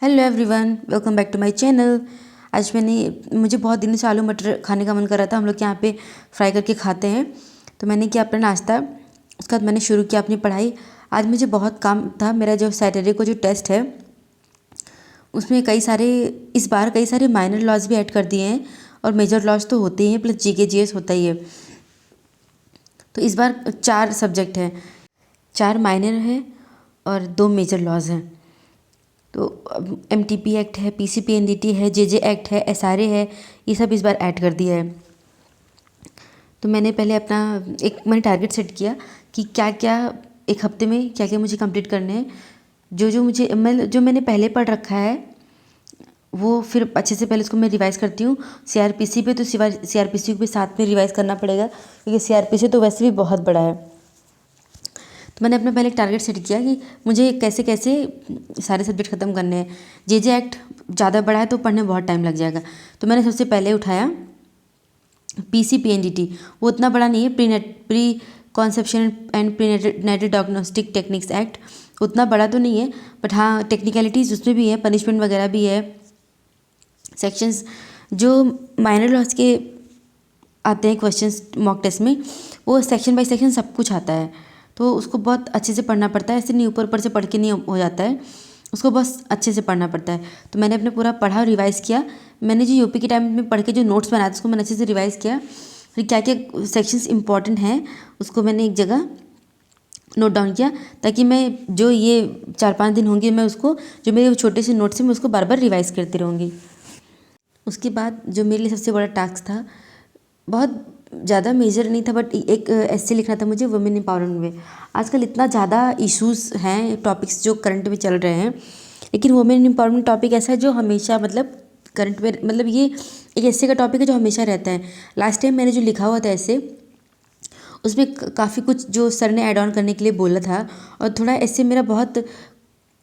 Hello everyone, welcome back to my channel. आज मुझे बहुत दिनों से आलू मटर खाने का मन कर रहा था। हम लोग यहाँ पे फ्राई करके खाते हैं। तो मैंने किया अपना नाश्ता, उसके बाद मैंने शुरू किया अपनी पढ़ाई। आज मुझे बहुत काम था। मेरा जो सैटरडे को जो टेस्ट है उसमें इस बार कई सारे माइनर लॉज भी ऐड कर दिए हैं और मेजर लॉज तो होते ही हैं, प्लस जीके जीएस होता ही है। तो इस बार 4 सब्जेक्ट हैं, 4 माइनर हैं और 2 मेजर लॉज हैं। तो एमटीपी एक्ट है, पीसीपीएनडीटी है, जेजे एक्ट है, एसआरए है, ये सब इस बार ऐड कर दिया है। तो मैंने पहले मैंने टारगेट सेट किया कि क्या क्या एक हफ्ते में क्या क्या मुझे कंप्लीट करने हैं। जो मैंने पहले पढ़ रखा है वो फिर अच्छे से पहले उसको मैं रिवाइज़ करती हूँ। सीआरपीसी पे तो सीआरपीसी को भी साथ में रिवाइज़ करना पड़ेगा, क्योंकि सीआरपीसी तो वैसे भी बहुत बड़ा है। तो मैंने अपना पहले एक टारगेट सेट किया कि मुझे कैसे कैसे सारे सब्जेक्ट ख़त्म करने हैं। जेजे एक्ट ज़्यादा बड़ा है तो पढ़ने में बहुत टाइम लग जाएगा। तो मैंने सबसे पहले उठाया पीसीपीएनडीटी। वो उतना बड़ा नहीं है, pre conception and prenatal diagnostic techniques act उतना बड़ा तो नहीं है, बट हाँ टेक्निकलिटीज़ उसमें भी है, पनिशमेंट वगैरह भी है। सेक्शंस जो माइनर लॉज के आते हैं क्वेश्चंस मॉक टेस्ट में, वो सेक्शन बाय सेक्शन सब कुछ आता है। तो उसको बहुत अच्छे से पढ़ना पड़ता है, ऐसे नहीं ऊपर ऊपर से पढ़ के नहीं हो जाता है, उसको बस अच्छे से पढ़ना पड़ता है। तो मैंने अपने पूरा पढ़ा और रिवाइज़ किया। मैंने जो यूपी के टाइम में पढ़ के जो नोट्स बनाए थे उसको मैंने अच्छे से रिवाइज़ किया। फिर क्या क्या सेक्शंस इंपॉर्टेंट हैं उसको मैंने एक जगह नोट डाउन किया, ताकि मैं जो ये 4-5 दिन होंगे मैं उसको जो मेरे छोटे से नोट्स हैं मैं उसको बार बार रिवाइज़ करती रहूँगी। उसके बाद जो मेरे लिए सबसे बड़ा टास्क था, बहुत ज़्यादा मेजर नहीं था, बट एक ऐसे लिखना था मुझे वुमेन एम्पावरमेंट में। आजकल इतना ज़्यादा इश्यूज़ हैं, टॉपिक्स जो करंट में चल रहे हैं, लेकिन वुमेन एम्पावरमेंट टॉपिक ऐसा है जो हमेशा करंट में ये एक ऐसे का टॉपिक है जो हमेशा रहता है। लास्ट टाइम मैंने जो लिखा हुआ था ऐसे, उसमें काफ़ी कुछ जो सर ने ऐड ऑन करने के लिए बोला था, और थोड़ा ऐसे मेरा बहुत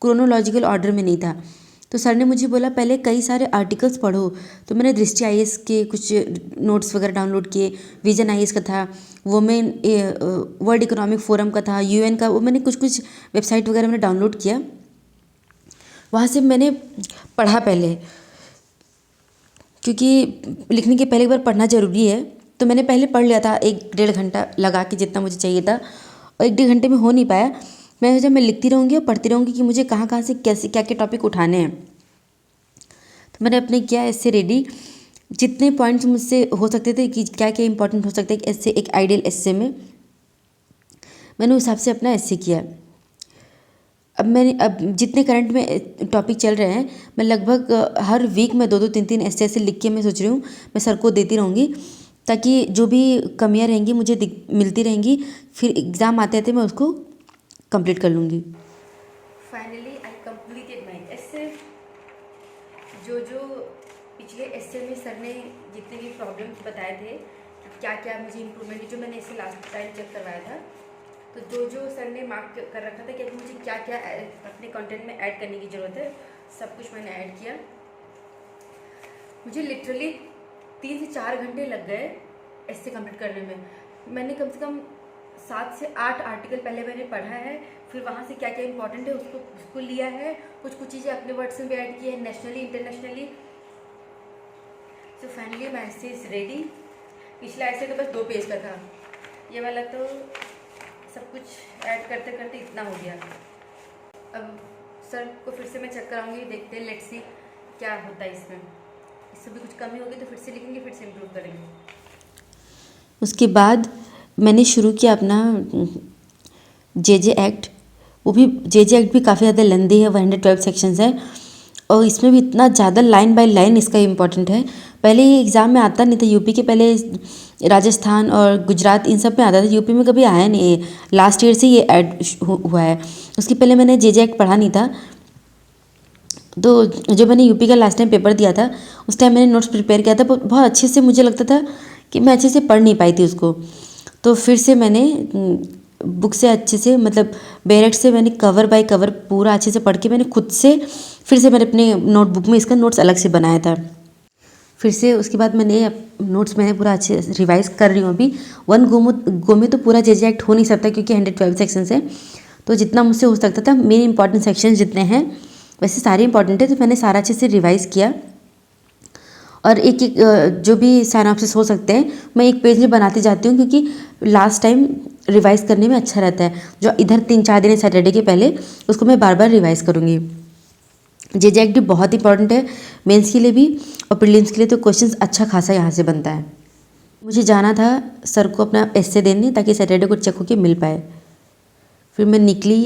क्रोनोलॉजिकल ऑर्डर में नहीं था। तो सर ने मुझे बोला पहले कई सारे आर्टिकल्स पढ़ो। तो मैंने दृष्टि आईएएस के कुछ नोट्स वगैरह डाउनलोड किए, विजन आईएएस का था, वुमेन वर्ल्ड इकोनॉमिक फोरम का था, यूएन का, वो मैंने कुछ वेबसाइट वगैरह मैंने डाउनलोड किया। वहाँ से मैंने पढ़ा पहले, क्योंकि लिखने के पहले एक बार पढ़ना ज़रूरी है। तो मैंने पहले पढ़ लिया था 1-1.5 घंटा लगा के, जितना मुझे चाहिए था, और 1-1.5 घंटे में हो नहीं पाया। मैं लिखती रहूँगी और पढ़ती रहूँगी कि मुझे कहाँ कहाँ से कैसे क्या क्या टॉपिक उठाने हैं। तो मैंने अपने किया ऐसे रेडी, जितने पॉइंट्स मुझसे हो सकते थे कि क्या क्या इंपॉर्टेंट हो सकता है ऐसे एक आइडियल एस्से में, मैंने उस हिसाब से अपना एस्से किया। अब जितने करंट में टॉपिक चल रहे हैं, मैं लगभग हर वीक में 2-2 3-3 ऐसे लिख के मैं सोच रही हूँ मैं सर को देती रहूँगी, ताकि जो भी कमियाँ रहेंगी मुझे मिलती रहेंगी, फिर एग्ज़ाम आते आते मैं उसको कंप्लीट कर लूँगी। फाइनली आई कंप्लीटेड माय एस्से। जो पिछले एस्से में सर ने जितने भी प्रॉब्लम्स बताए थे, क्या क्या मुझे इम्प्रूवमेंट, जो मैंने इससे लास्ट टाइम चेक करवाया था, तो जो सर ने मार्क कर रखा था कि अभी मुझे क्या क्या अपने कंटेंट में ऐड करने की ज़रूरत है, सब कुछ मैंने ऐड किया। मुझे लिटरली 3 से 4 घंटे लग गए ऐसे कंप्लीट करने में। मैंने कम से कम 7 से 8 आर्टिकल पहले मैंने पढ़ा है, फिर वहाँ से क्या क्या इंपॉर्टेंट है उसको लिया है, कुछ चीज़ें अपने वर्ड्स में भी ऐड की है, nationally internationally. So finally my essay is ready. पिछला एस्से तो बस 2 पेज का था, ये वाला तो सब कुछ ऐड करते करते इतना हो गया। अब सर को फिर से मैं चेक कराऊंगी, देखते हैं, लेट्स सी क्या होता है इससे भी कुछ कमी होगी तो फिर से लिखेंगे, फिर से इम्प्रूव करेंगे। उसके बाद मैंने शुरू किया अपना जेजे एक्ट। वो भी जेजे एक्ट भी काफ़ी ज़्यादा लेंदी है, 112 सेक्शंस है, और इसमें भी इतना ज़्यादा लाइन बाय लाइन इसका इम्पोर्टेंट है। पहले ये एग्ज़ाम में आता नहीं था, यूपी के पहले राजस्थान और गुजरात इन सब में आता था, यूपी में कभी आया नहीं है, लास्ट ईयर से ये ऐड हुआ है। उसके पहले मैंने जेजे एक्ट पढ़ा नहीं था। तो जो मैंने यूपी का लास्ट टाइम पेपर दिया था, उस टाइम मैंने नोट्स प्रिपेयर किया था, बहुत अच्छे से मुझे लगता था कि मैं अच्छे से पढ़ नहीं पाई थी उसको। तो फिर से मैंने बुक से अच्छे से बैरेक्ट से मैंने कवर बाय कवर पूरा अच्छे से पढ़ के मैंने खुद से फिर से मैंने अपने नोटबुक में इसका नोट्स अलग से बनाया था। फिर से उसके बाद मैंने नोट्स मैंने पूरा अच्छे से रिवाइज़ कर रही हूँ अभी। 1 गो में तो पूरा जेजे एक्ट हो नहीं सकता, क्योंकि 112 सेक्शंस है। तो जितना मुझसे हो सकता था, मेरे इंपॉर्टेंट सेक्शन जितने हैं वैसे सारे इंपॉर्टेंट है, तो मैंने सारा अच्छे से रिवाइज़ किया और एक एक जो भी साइनॉप्सिस हो सकते हैं मैं एक पेज में बनाती जाती हूँ, क्योंकि लास्ट टाइम रिवाइज़ करने में अच्छा रहता है। जो इधर 3-4 दिन है सैटरडे के पहले, उसको मैं बार बार रिवाइज़ करूँगी। JJACT बहुत इंपॉर्टेंट है मेंस के लिए भी और प्रीलिम्स के लिए, तो क्वेश्चंस अच्छा खासा यहाँ से बनता है। मुझे जाना था सर को अपना एस्से देने, ताकि सैटरडे को चेक होके मिल पाए। फिर मैं निकली।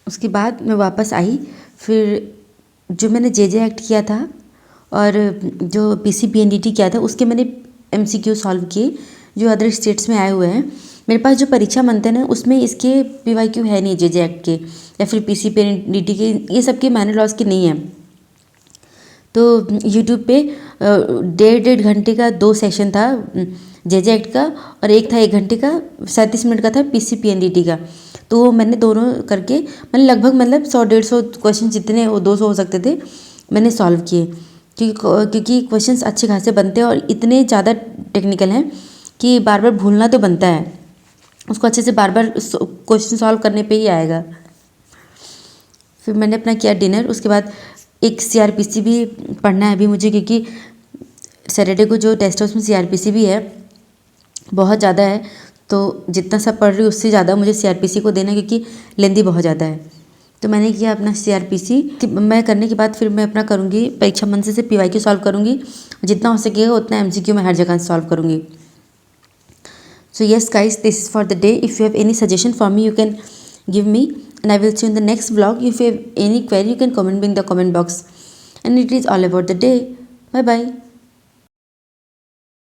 उसके बाद मैं वापस आई। फिर जो मैंने JJACT किया था और जो PCPNDT किया था, उसके मैंने MCQ सॉल्व किए जो अदर स्टेट्स में आए हुए हैं। मेरे पास जो परीक्षा मंथन है उसमें इसके PYQ है नहीं, JJACT के या फिर PCPNDT के, ये सब के माइनर लॉस के नहीं है। तो यूट्यूब पे 1.5 घंटे का 2 सेशन था JJACT का, और एक था 1 घंटे का 37 मिनट का था PCPNDT का। तो वो मैंने दोनों करके मैंने लगभग मतलब 100-150 क्वेश्चन जितने वो 200 हो सकते थे मैंने सॉल्व किए, क्योंकि क्वेश्चंस अच्छे खासे बनते हैं और इतने ज़्यादा टेक्निकल हैं कि बार बार भूलना तो बनता है, उसको अच्छे से बार बार क्वेश्चन सॉल्व करने पे ही आएगा। फिर मैंने अपना किया डिनर। उसके बाद एक CRPC भी पढ़ना है अभी मुझे, क्योंकि सैटरडे को जो टेस्ट है उसमें CRPC भी है, बहुत ज़्यादा है। तो जितना सब पढ़ रही हूँ उससे ज़्यादा मुझे CRPC को देना है, क्योंकि लेंदी बहुत ज़्यादा है। तो मैंने किया अपना CRPC। मैं करने के बाद फिर मैं अपना करूँगी परीक्षा मंच से PYQ सॉल्व करूँगी, जितना हो सकेगा उतना MCQ मैं हर जगह सॉल्व करूँगी। So yes guys, this is for the day. If you have any suggestion for me, you can give me and I will see you in the next vlog. If you have any query, you can comment me in the comment box. And it is all about the day. Bye bye.